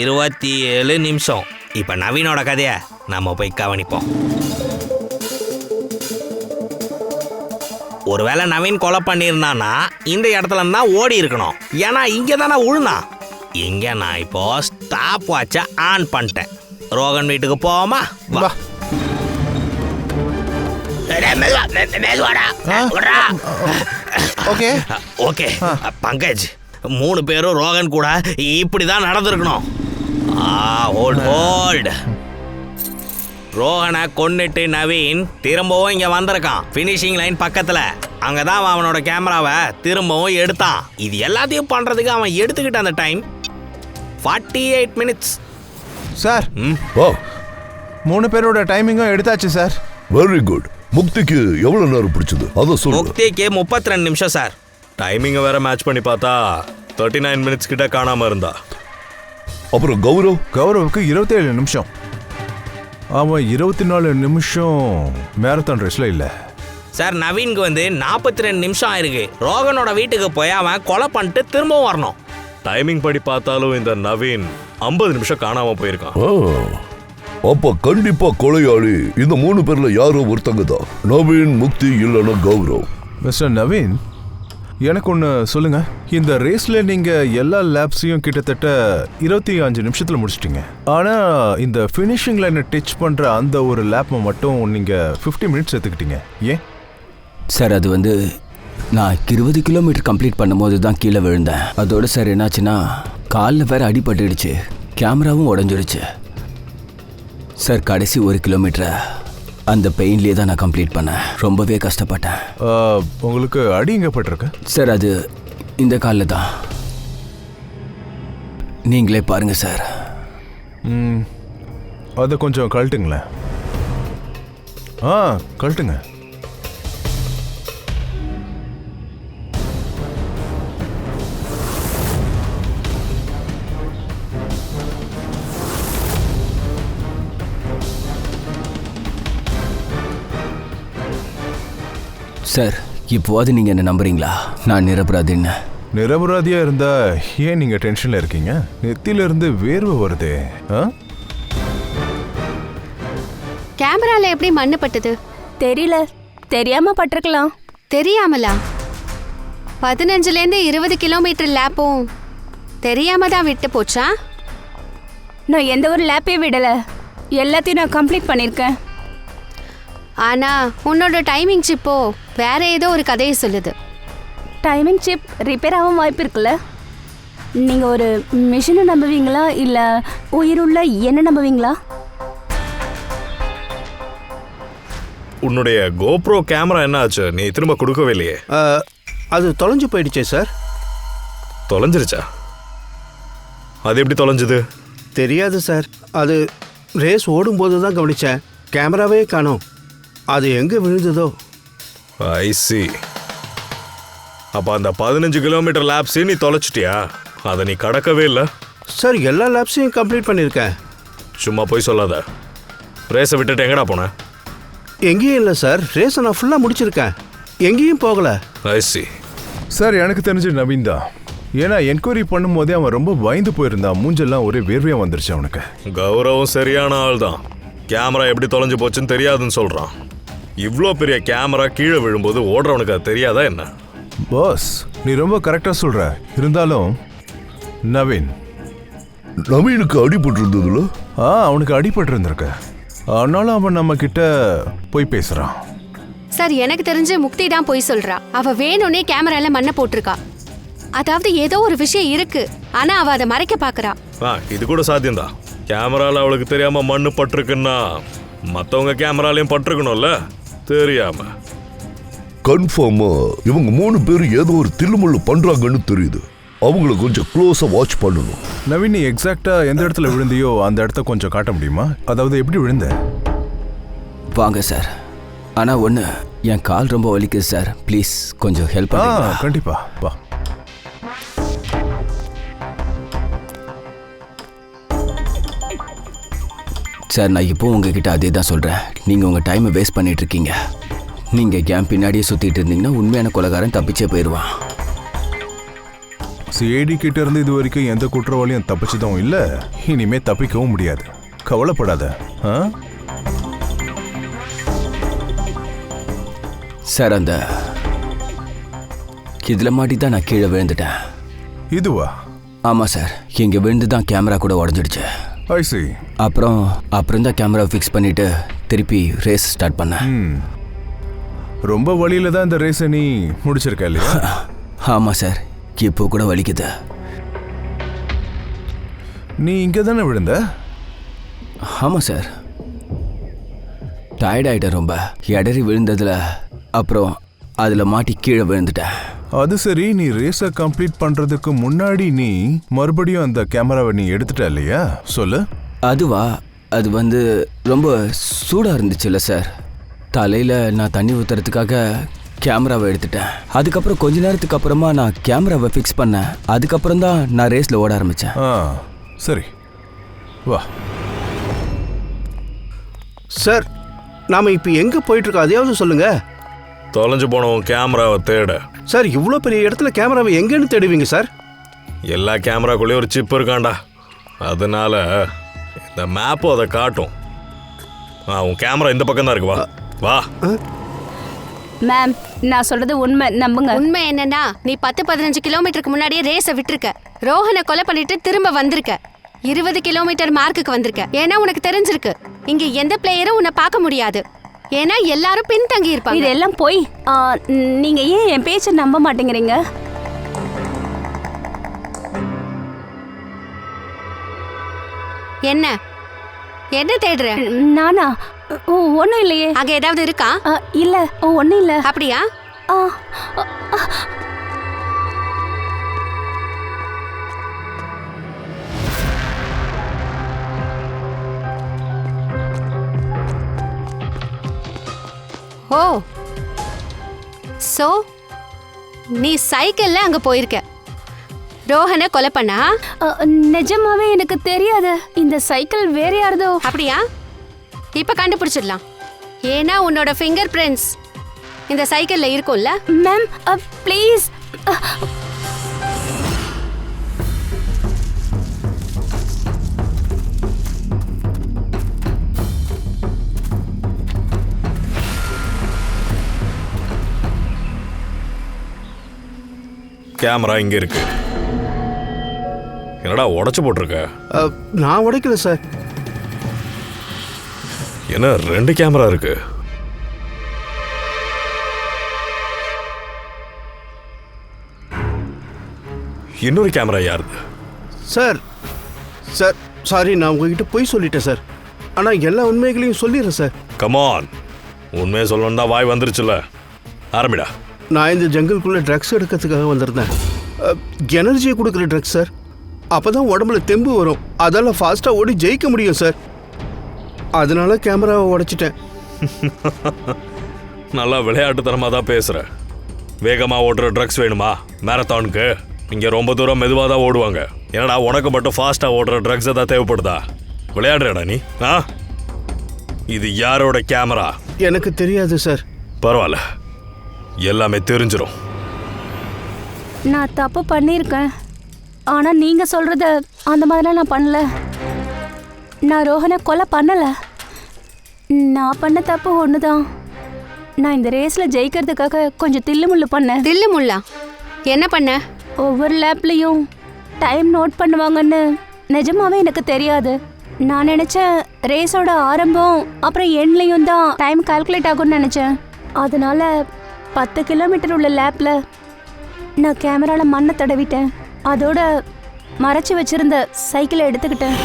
27 நிமிஷம். இப்போ நவீனோட கதையை நம்ம போய் கவனிப்போம். ஒருவேளை நவீன் கொலை பண்ணியிருந்தானா இந்த இடத்துல தான் ஓடி இருக்கணும். ஏன்னா இங்கே தானே உழுந்தான். இங்கே நான் இப்போ ஸ்டாப் வாட்சை ஆன் பண்ணிட்டேன். ரோகன் வீட்டுக்கு போவோமா? வா. ஓகே ஓகே பங்கஜ், 3 பேரும் ரோகன் கூட இப்படி தான் நடந்திருக்கணும். ஹோல்ட். ரோஹனை கொன்னுட்டு நவீன் திரும்பவும் இங்க வந்திருக்கான் ஃபினிஷிங் லைன் பக்கத்துல. அங்கதான் அவனோட கேமராவை திரும்பவும் எடுத்தான். இது எல்லாத்தையும் பண்றதுக்கு அவன் எடுத்துக்கிட்ட அந்த டைம் 48 மினிட்ஸ். சார் 3 பேரோட டைமிங்கும் எடுத்தாச்சு சார். Very good. முக்திக்கு எவ்வளவு நேரம் பிடிச்சது அதை சொல்லு. முக்திக்கு 32 நிமிஷம் சார். டைமிங்கை வேற மேட்ச் பண்ணி பார்த்தா 39 மினிட்ஸ் கிட்ட காணாம இருந்தா. அப்புறம் கௌரவுக்கு 27 நிமிஷம். அவன் 24 நிமிஷம் மேரத்தான் ரேஸ்ல இல்ல சார். நவீனுக்கு 42 நிமிஷம் ஆயிருக்கு. ரோகனோட வீட்டுக்கு போய் அவன் கொலை பண்ணிட்டு திரும்பவும் வரணும். டைமிங் படி பார்த்தாலும் இந்த நவீன் 50 நிமிஷம் காணாம போயிருக்கான். அப்ப கண்டிப்பா கொலையாளி இந்த 3 பேர்ல யாரோ ஒருத்தங்க தான். நவீன், முக்தி இல்லைன்னா கௌரவ். மிஸ்டர் நவீன், எனக்கு ஒன்று சொல்லுங்க. இந்த ரேஸ்ல நீங்க எல்லா லேப்ஸையும் கிட்டத்தட்ட 25 நிமிஷத்துல முடிச்சிட்டீங்க. ஆனா இந்த ஃபினிஷிங் லைனை டச் பண்ற அந்த ஒரு லேப்பை மட்டும் நீங்க 50 மினிட்ஸ் எடுத்துக்கிட்டீங்க. ஏன் சார்? அது நான் 20 கிலோமீட்டர் கம்ப்ளீட் பண்ணும்போது தான் கீழே விழுந்தேன். அதோட சார் என்னாச்சுன்னா காலில் வேற அடிபட்டுடுச்சு, கேமராவும் உடஞ்சிடுச்சு சார். கடைசி 1 கிலோமீட்டரை அந்த பெயின்லேயே தான் நான் கம்ப்ளீட் பண்ணேன். ரொம்பவே கஷ்டப்பட்டேன். உங்களுக்கு அடி எங்கே பட்டிருக்கு சார்? அது இந்த காலில் தான். நீங்களே பாருங்க சார். அதை கொஞ்சம் கழட்டுங்களேன். கழட்டுங்க. சார், இப்போது நீங்கள் என்ன நம்புறீங்களா? நான் நிரபராதின்னு. நிரபராதியாக இருந்தா ஏன் நீங்கள் டென்ஷனில் இருக்கீங்க? நெத்தியிலிருந்து வேர்வை வருது. கேமரால எப்படி மண்ணு பட்டது தெரியல. தெரியாம பட்டிருக்கலாம். தெரியாமலா? 15லேருந்து 20 கிலோமீட்டர் லேப்பும் தெரியாம தான் விட்டு போச்சா? நான் எந்த ஒரு லேப்பையும் விடல, எல்லாத்தையும் நான் கம்ப்ளீட் பண்ணியிருக்கேன். ஆனா உன்னோட டைமிங் சிப்போ வேற ஏதோ ஒரு கதையை சொல்லுது. டைமிங் சிப் ரிப்பேர் ஆகும் வாய்ப்பு இருக்குல்ல? நீங்க ஒரு மிஷினை நம்புவீங்களா இல்ல உயிருள்ள என்ன நம்புவீங்களா? உன்னுடைய கோப்ரோ கேமரா என்ன ஆச்சு? நீ திரும்ப கொடுக்கவே இல்லையே. அது தொலைஞ்சு போயிடுச்சே சார். தொலைஞ்சிருச்சா? அது எப்படி தொலைஞ்சுது? தெரியாது சார். அது ரேஸ் ஓடும்போது தான் கவனிச்சேன். கேமராவே காணோம். அது எங்கே விழுந்ததோ. ஐசி. அப்போ அந்த 15 கிலோமீட்டர் லேப்ஸையும் நீ தொலைச்சிட்டியா? அதை நீ கடக்கவே இல்லை. சார் எல்லா லேப்ஸையும் கம்ப்ளீட் பண்ணியிருக்கேன். சும்மா போய் சொல்லாத. ரேஸை விட்டுட்டு எங்கடா போனேன்? எங்கேயும் இல்லை சார். ரேஸை நான் ஃபுல்லாக முடிச்சிருக்கேன். எங்கேயும் போகலை. ஐசி. சார் எனக்கு தெரிஞ்சு நவீன் தான். ஏன்னா என்கொயரி பண்ணும்போதே அவன் ரொம்ப பயந்து போயிருந்தான். மூஞ்செல்லாம் ஒரே வேர்வையாக வந்துருச்சு அவனுக்கு. கௌரவம் சரியான ஆள் தான். கேமரா எப்படி தொலைஞ்சு போச்சுன்னு தெரியாதுன்னு சொல்கிறான். இவ்வளோ பெரிய கேமரா கீழே விழும்போது ஓடுறவனுக்கு அது தெரியாதா என்ன? பாஸ், நீ ரொம்ப கரெக்டாக சொல்கிற. இருந்தாலும் நவீனுக்கு அடிபட்டு இருந்ததுல? அவனுக்கு அடிபட்டு இருந்திருக்கு. ஆனாலும் அவன் நம்ம கிட்ட போய் பேசுகிறான். சார் எனக்கு தெரிஞ்சு முக்தி தான் போய் சொல்றா. அவ வேணும்னே கேமரால மண்ணை போட்டிருக்கா. அதாவது ஏதோ ஒரு விஷயம் இருக்கு, ஆனா அவ அதை மறைக்க பாக்குறா. இது கூட சாத்தியம்தான். கேமரால அவளுக்கு தெரியாம மண்ணு பட்டிருக்குன்னா மற்றவங்க கேமராலையும் பட்டிருக்கணும்ல, தெரியாம. கன்ஃபார்மா இவங்க 3 பேரும் ஏதோ ஒரு தில்லுமுள்ளு பண்றாங்கன்னு தெரியுது. அவங்கள கொஞ்சம் க்ளோஸா வாட்ச் பண்ணணும். நவீன், நீ எக்ஸாக்டா எந்த இடத்துல விழுந்தியோ அந்த இடத்த கொஞ்சம் காட்ட முடியுமா? அதாவது எப்படி விழுந்த? வாங்க சார். ஆனா ஒன்று, என் கால் ரொம்ப வலிக்குது சார். ப்ளீஸ் கொஞ்சம் ஹெல்ப் பண்ணுங்க. கண்டிப்பா வா. சார் நான் இப்போ உங்ககிட்ட அதே தான் சொல்கிறேன். நீங்கள் உங்கள் டைமை வேஸ்ட் பண்ணிட்டு இருக்கீங்க. நீங்கள் என் பின்னாடியே சுற்றிட்டு இருந்தீங்கன்னா உண்மையான கொலைகாரன் தப்பிச்சே போயிடுவான். சிஐடி கிட்ட இருந்து இது வரைக்கும் எந்த குற்றவாளியும் தப்பிச்சதும் இல்லை, இனிமே தப்பிக்கவும் முடியாது. கவலைப்படாத. சார் அந்த இதில் மாட்டி தான் நான் கீழே விழுந்துட்டேன். இதுவா? ஆமாம் சார். இங்கே விழுந்து தான் கேமரா கூட உடஞ்சிடுச்சு. ஐசி. அப்புறம் தான் கேமரா ஃபிக்ஸ் பண்ணிட்டு திருப்பி ரேஸ் ஸ்டார்ட் பண்ணேன். ரொம்ப வழியில தான் இந்த ரேஸை நீ முடிச்சிருக்க இல்லையா? ஆமாம் சார். இப்போ கூட வலிக்குது. நீ இங்கே தானே விழுந்த? ஆமாம் சார். டயர்ட் ஆகிட்டேன் ரொம்ப. இடறி விழுந்ததில் அப்புறம் அதில் மாட்டி கீழே விழுந்துட்டேன். அது சரி, நீ ரேஸை கம்ப்ளீட் பண்ணுறதுக்கு முன்னாடி நீ மறுபடியும் அந்த கேமராவை நீ எடுத்துட்ட இல்லையா? சொல்லு. அதுவா? அது வந்து ரொம்ப சூடாக இருந்துச்சுல்ல சார். தலையில் நான் தண்ணி ஊற்றுறதுக்காக கேமராவை எடுத்துட்டேன். அதுக்கப்புறம் கொஞ்ச நேரத்துக்கு அப்புறமா நான் கேமராவை ஃபிக்ஸ் பண்ணேன். அதுக்கப்புறம் தான் நான் ரேஸில் ஓட ஆரம்பித்தேன். சரி வா. சார் நாம் இப்போ எங்கே போயிட்டுருக்கோம் அதையாவது சொல்லுங்கள். தொலைஞ்சு போனவன் கேமராவை தேட. சார் இவ்வளோ பெரிய இடத்துல கேமராவை எங்கேன்னு தேடுவீங்க சார்? எல்லா கேமராக்குள்ளேயும் ஒரு சிப் இருக்காண்டா. அதனால இந்த மேப்பும் அதை காட்டும். உன் கேமரா இந்த பக்கம் தான் இருக்கு. வா வா. மேம், நான் சொல்றது உண்மை, நம்புங்க. உண்மை என்னன்னா நீ 10-15 கிலோமீட்டருக்கு முன்னாடியே ரேஸை விட்டுருக்க. ரோஹனை கொலை பண்ணிட்டு திரும்ப வந்திருக்க. 20 கிலோமீட்டர் மார்க்குக்கு வந்திருக்க. ஏன்னா உனக்கு தெரிஞ்சிருக்கு இங்க எந்த பிளேயரும் உன்னை பார்க்க முடியாது. ஏன்னா எல்லாரும் பின்தங்கி இருப்பாங்க. இதெல்லாம் போய் நீங்க ஏன் என் பேச்சை நம்ப மாட்டேங்கிறீங்க? என்ன என்ன தேடுற? நானா? ஒன்றும் இல்லையே. அங்க ஏதாவது இருக்கா? இல்ல, ஒன்றும் இல்லை. அப்படியா? ஓ, சோ நீ சைக்கிள்ல அங்க போயிருக்க. ரோஹனை கொலை பண்ணா? நிஜமாவே எனக்கு தெரியாது. இந்த சைக்கிள் வேற யாரதோ. அப்படியா? இப்ப கண்டுபிடிச்சிடலாம். ஏன்னா உன்னோட ஃபிங்கர் பிரிண்ட்ஸ் இந்த சைக்கிள்ல இருக்கும்ல. Ma'am please. கேமரா இங்க இருக்கு. என்னடா உடைச்சு போட்டிருக்க? நான் உடைக்கல சார். என்ன 2 கேமரா இருக்கு? இன்னொரு கேமரா யாருது? சார் சார் சாரி, நான் உங்ககிட்ட போய் சொல்லிட்டேன் சார். ஆனால் எல்லா உண்மைகளையும் சொல்லிடுறேன் சார். கமான், உண்மையை சொல்லணும் தான் வாய் வந்துருச்சுல. ஆரம்பிடா. நான் இந்த ஜங்கிள்குள்ளே ட்ரக்ஸ் எடுக்கிறதுக்காக வந்திருந்தேன். எனர்ஜியை கொடுக்குற ட்ரக்ஸ் சார். அப்போ தான் உடம்புல தெம்பு வரும். அதால் ஃபாஸ்ட்டாக ஓடி ஜெயிக்க முடியும் சார். அதனால கேமராவை உடைச்சிட்டேன். நல்லா விளையாட்டுத்தனமாக தான் பேசுகிற. வேகமாக ஓடுற ட்ரக்ஸ் வேணுமா மேரத்தானுக்கு? இங்கே ரொம்ப தூரம் மெதுவாக தான் ஓடுவாங்க. ஏன்னா உனக்கு மட்டும் ஃபாஸ்ட்டாக ஓடுற ட்ரக்ஸ் தான் தேவைப்படுதா? விளையாடுறடா நீ? இது யாரோட கேமரா? எனக்கு தெரியாது சார். பரவாயில்ல, எல்லாமே தெரிஞ்சிடும். நான் தப்பு பண்ணியிருக்கேன். ஆனால் நீங்கள் சொல்கிறத அந்த மாதிரிலாம் நான் பண்ணல. நான் ரோஹனை கொலை பண்ணலை. நான் பண்ண தப்பு ஒன்று தான். நான் இந்த ரேஸில் ஜெயிக்கிறதுக்காக கொஞ்சம் தில்லுமுள்ளு பண்ணேன். தில்லுமுள்ளா? என்ன பண்ண? ஒவ்வொரு லேப்லேயும் டைம் நோட் பண்ணுவாங்கன்னு நிஜமாவே எனக்கு தெரியாது. நான் நினச்சேன் ரேஸோட ஆரம்பம் அப்புறம் எண்ட்லேயும் தான் டைம் கால்குலேட் ஆகும்னு நினச்சேன். அதனால 10 கிலோமீட்டர் உள்ள லேப்பில் நான் கேமராவில் மண்ணை தடவிட்டேன். அதோட மறைச்சி வச்சிருந்த சைக்கிளை எடுத்துக்கிட்டேன்.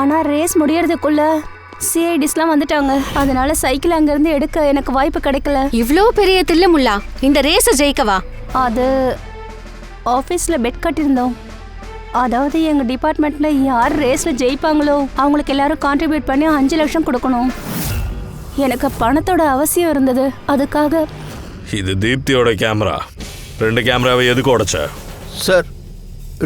ஆனால் ரேஸ் முடியறதுக்குள்ள சிஐடிஸ்லாம் வந்துட்டாங்க. அதனால சைக்கிள் அங்கேருந்து எடுக்க எனக்கு வாய்ப்பு கிடைக்கல. இவ்வளோ பெரிய தில்லுமுள்ளா இந்த ரேஸை ஜெயிக்கவா? அது ஆஃபீஸில் பெட் கட்டியிருந்தோம். அதாவது எங்கள் டிபார்ட்மெண்ட்டில் யார் ரேஸில் ஜெயிப்பாங்களோ அவங்களுக்கு எல்லாரும் கான்ட்ரிபியூட் பண்ணி 5 லட்சம் கொடுக்கணும். எனக்கு பணத்தோட அவசியம் இருந்தது. அதுக்காக. இது தீப்தியோட கேமரா. 2 கேமராவை எதுக்கு உடைச்ச? சார்,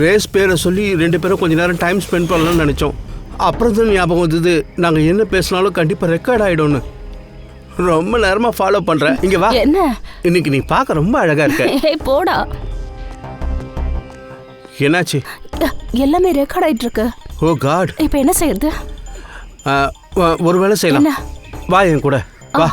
ரேஸ் பேரை சொல்லி 2 பேரும் கொஞ்ச நேரம் டைம் ஸ்பெண்ட் பண்ணலாம்னு நினச்சோம். அப்புறம் தான் ஞாபகம் வந்தது நாங்கள் என்ன பேசினாலும் கண்டிப்பாக ரெக்கார்ட் ஆகிடும்னு. ரொம்ப நேரமாக ஃபாலோ பண்ணுறேன். இங்கே வா. என்ன? இன்னைக்கு நீ பார்க்க ரொம்ப அழகாக இருக்க. ஏய் போடா. என்னாச்சு? எல்லாமே ரெக்கார்ட் ஆயிட்டு இருக்கு. ஓ காட். இப்போ என்ன செய்யறது? ஒரு வேலை செய்யலாம். வா என் கூட வா.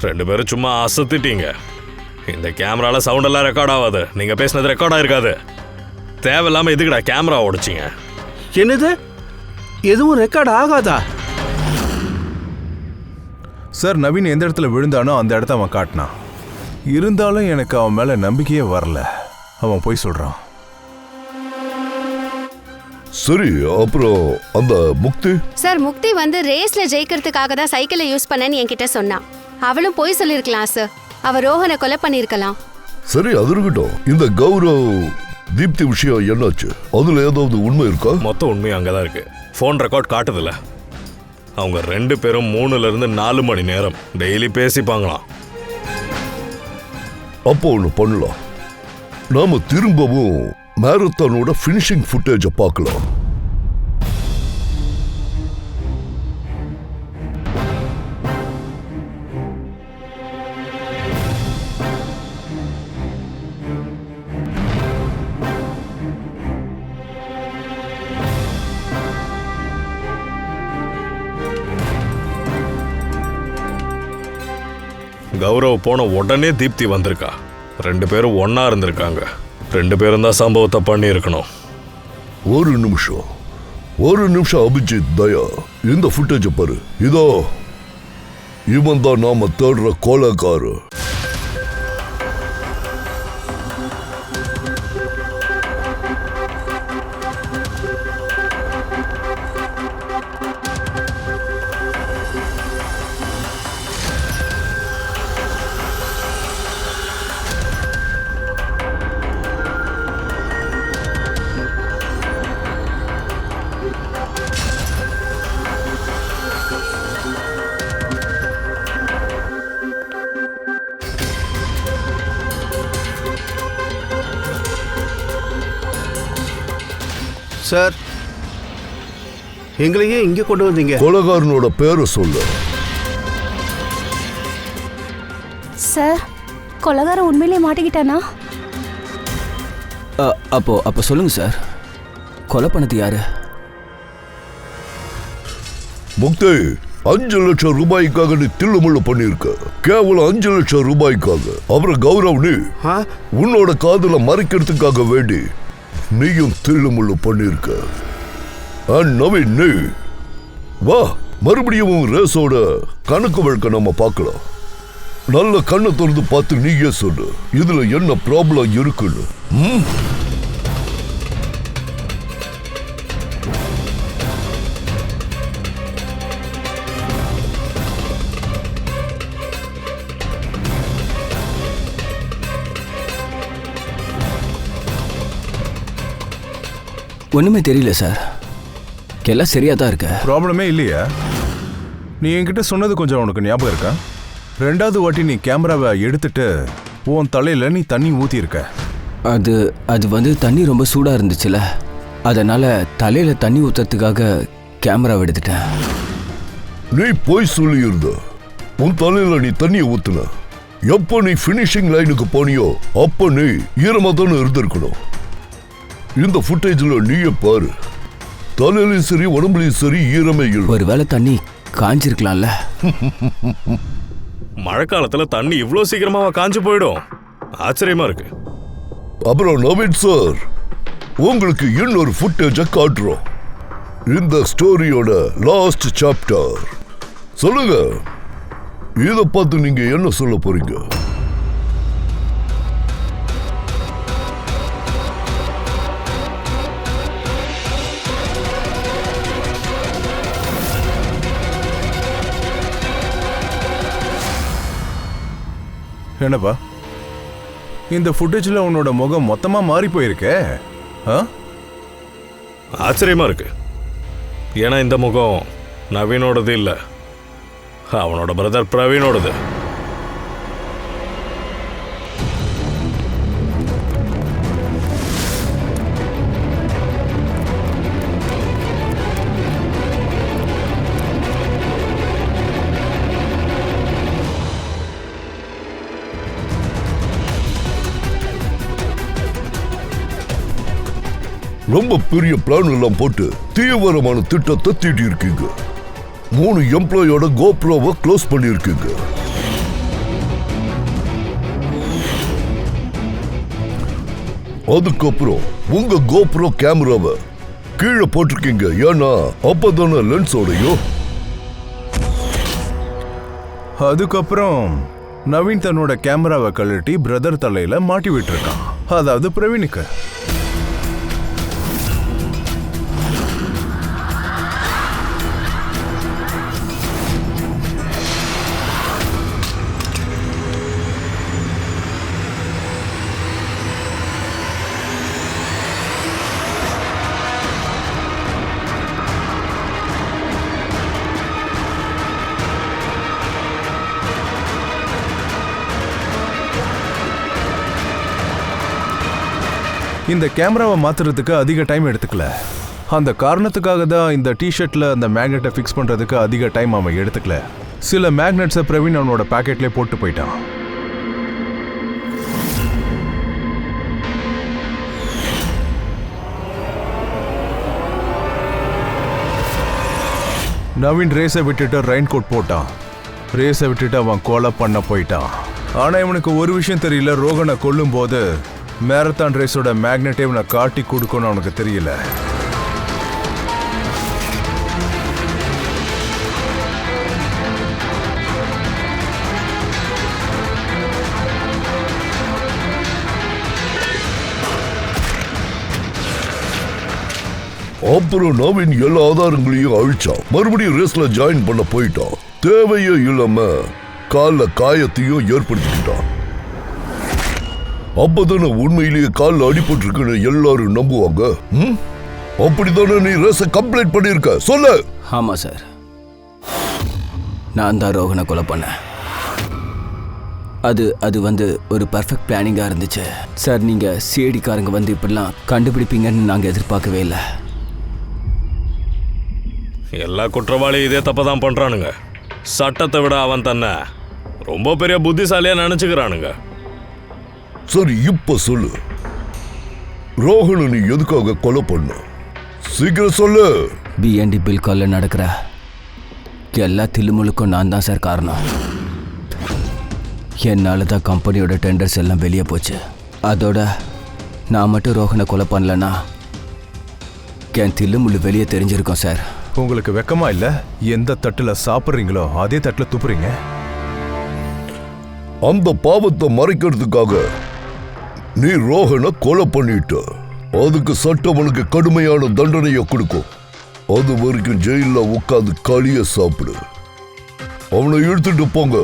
ரெண்டு பேரும் சும்மா அசத்திட்டீங்க. இந்த கேமரால சவுண்ட் எல்லாம் ரெக்கார்ட் ஆகாது. நீங்க பேசினது ரெக்கார்ட் ஆயிருக்காது. தேவையில்லாம எதுக்குடா கேமரா உடைச்சிங்க? என்னது? எதுவும் ரெக்கார்ட் ஆகாதா? சார், நவீன் எந்த இடத்துல விழுந்தானோ அந்த இடத்த அவன் காட்டினான். இருந்தாலும் எனக்கு அவன் மேல நம்பிக்கையே வரல. அவன் போய் சொல்றான். சரி, அப்புறம் அந்த முக்தி? சார், முக்தி வந்து ரேஸ்ல ஜெயிக்கிறதுக்காக தான் சைக்கிளை யூஸ் பண்ணேன்னு என்கிட்ட சொன்னான். அவளும் போய் சொல்லியிருக்கலாம் சார். அவ ரோஹனை கொலை பண்ணியிருக்கலாம். சரி, அது இருக்கட்டும். இந்த கௌரவ் தீப்தி விஷயம் என்னாச்சு? அதுல ஏதாவது உண்மை இருக்கா? மொத்த உண்மையும் அங்கதான் இருக்கு. போன் ரெக்கார்ட் காட்டுதில்ல. அவங்க 2 பேரும் 3ல இருந்து 4 மணி நேரம் டெய்லி பேசிப்பாங்களாம். அப்போ ஒண்ணு பண்ணலாம். நாம திரும்பவும் மேரத்தானோட ஃபினிஷிங் ஃபுட்டேஜை பார்க்கலாம். கௌரவ் போன உடனே தீப்தி வந்திருக்கா. 2 பேரும் ஒன்னா இருந்திருக்காங்க. 2 பேரும் தான் சம்பவத்தை பண்ணி இருக்கணும். ஒரு நிமிஷம் அபிஜித், தயா, இந்த ஃபுட்டேஜ் பாரு. இதோ இவன் தான் நாம தேடுற கொலைகாரு. சார், எங்களையே இங்கே கொண்டு வந்தீங்க? கொலைகாரனோட பேரை சொல்லு. சார், கொலைகாரன் உண்மையிலேயே மாட்டிக்கிட்டானா? அப்போ சொல்லுங்க சார், கொலை பண்ணது யாரு? முக்தி, 5 லட்சம் ரூபாய்க்காக நீ தில்லுமுள்ளு பண்ணிருக்க. கேவலம் 5 லட்சம் ரூபாய்க்காக. அப்புறம் கௌரவ், நீ உன்னோட காதல மறைக்கிறதுக்காக வேண்டி நீயும் தில்லுமுள்ளு பண்ணிருக்க. நவீன், நீ வா, மறுபடியும் ரேஸோட கணக்கு வழக்க நம்ம பார்க்கலாம். நல்ல கண்ணை திறந்து பார்த்து நீயே சொல்லு, இதுல என்ன ப்ராப்ளம் இருக்குன்னு. ஒன்றுமே தெரியல சார், எல்லாம் சரியாக தான் இருக்கு. ப்ராப்ளமே இல்லையா? நீ என்கிட்ட சொன்னது கொஞ்சம் உனக்கு ஞாபகம் இருக்கா? 2வது வாட்டி நீ கேமராவை எடுத்துட்டு உன் தலையில நீ தண்ணி ஊற்றிருக்க. அது வந்து தண்ணி ரொம்ப சூடாக இருந்துச்சுல, அதனால் தலையில் தண்ணி ஊற்றுறதுக்காக கேமராவை எடுத்துட்டேன். நீ போய் சொல்லியிருந்த. உன் தலையில நீ தண்ணியை ஊத்துன. எப்போ நீ ஃபினிஷிங் லைனுக்கு போனியோ அப்போ நீ ஈரமாக தானே இருந்திருக்கணும். இந்த ஃபுட்டேஜ்ல நீயே பாரு, தலையிலையும் சரி உடம்புலையும் சரி ஈரமே இல்லை. ஒருவேளை தண்ணி காஞ்சிருக்கலாம்ல. மழைக்காலத்துல தண்ணி இவ்வளோ சீக்கிரமா காஞ்சு போயிடும்? ஆச்சரியமா இருக்கு. அப்புறம் நவீன் சார், உங்களுக்கு இன்னொரு ஃபுட்டேஜை காட்டுறோம். இந்த ஸ்டோரியோட லாஸ்ட் சாப்டர். சொல்லுங்க, இதை பார்த்து நீங்க என்ன சொல்ல போறீங்க? என்னப்பா, இந்த ஃபுட்டேஜில் உன்னோட முகம் மொத்தமாக மாறி போயிருக்கே. ஆச்சரியமா இருக்கு. ஏன்னா இந்த முகம் நவீனோடது இல்லை, அவனோட பிரதர் பிரவீனோடது. ரொம்ப பெரிய பிளான் எல்லாம் போட்டு தீவிரமான திட்டத்தை தீட்டி இருக்கீங்க. 3 எம்ப்ளாயோட கோப்ரோவை க்ளோஸ் பண்ணிருக்கீங்க. அதுக்கப்புறம் உங்க கோப்ரோ கேமராவை கீழே போட்டிருக்கீங்க. ஏன்னா அப்பதானே லென்ஸோடையும். அதுக்கப்புறம் நவீன் தன்னோட கேமராவை கழட்டி பிரதர் தலையில மாட்டி விட்டுருக்கான், அதாவது பிரவீனுக்கு. இந்த கேமராவை மாத்துறதுக்கு அதிக டைம் எடுத்துக்கல. அந்த காரணத்துக்காக தான் இந்த டிஷர்ட்ல அந்த மேக்னெட்டை ஃபிக்ஸ் பண்றதுக்கு அதிக டைம் அவன் எடுத்துக்கல. சில மேக்னெட்ஸை பிரவீன் அவனோட பாக்கெட்லேயே போட்டு போயிட்டான். நவீன் ரேஸை விட்டுட்டு ரெயின் கோட் போட்டான். ரேஸை விட்டுட்டு அவன் கொலை பண்ண போயிட்டான். ஆனா இவனுக்கு ஒரு விஷயம் தெரியல, ரோகனை கொல்லும் போது மேரத்தான் ரேஸோட மேக்னெட்டை இவனை காட்டி கொடுக்கணும்னு அவனுக்கு தெரியல. அப்புறம் நவீன் எல்லா ஆதாரங்களையும் அழிச்சான். மறுபடியும் ரேஸ்ல ஜாயின் பண்ண போயிட்டான். தேவையே இல்லாம கால காயத்தையும் ஏற்படுத்திக்கிட்டான். அப்பதானே உண்மையிலேயே காலில் அடிபட்டு இருக்குன்னு எல்லாரும் நம்புவாங்க. அப்படித்தானே நீ ரேஸை கம்ப்ளைண்ட் பண்ணிருக்க? சொல்ல. ஆமா சார், நான் தான் ரோகனை கொலை பண்ணேன். அது வந்து ஒரு பர்ஃபெக்ட் பிளானிங்காக இருந்துச்சு சார். நீங்கள் சிஐடிக்காரங்க வந்து இப்படிலாம் கண்டுபிடிப்பீங்கன்னு நாங்கள் எதிர்பார்க்கவே இல்லை. எல்லா குற்றவாளியும் இதே தப்பை தான் பண்ணுறானுங்க. சட்டத்தை விட அவன் தன்னை ரொம்ப பெரிய புத்திசாலியாக நினச்சிக்கிறானுங்க. சரி, இப்ப சொல்லு, ரோஹனை நீ எதுக்காக கொலை பண்ண? சீக்கிரம் சொல்லு. பிஎன்டி பில் கால்ல நடக்கிற எல்லா தில்லுமுழுக்கும் நான் தான் சார் காரணம். என்னால் தான் கம்பெனியோட டெண்டர்ஸ் எல்லாம் வெளியே போச்சு. அதோட நான் மட்டும் ரோஹனை கொலை பண்ணலன்னா என் தில்லுமுள்ளு வெளியே தெரிஞ்சிருக்கோம் சார். உங்களுக்கு வெக்கமா இல்ல? எந்த தட்டுல சாப்பிட்றீங்களோ அதே தட்டுல துப்புறீங்க. அந்த பாவத்தை மறைக்கிறதுக்காக நீ ரோஹனை கொலை பண்ணிட்ட. அதுக்கு சட்டம் உனக்கு கடுமையான தண்டனையை கொடுக்கும். அது வரைக்கும் ஜெயில உட்காந்து களிய சாப்பிடு. அவனை இழுத்துட்டு போங்க.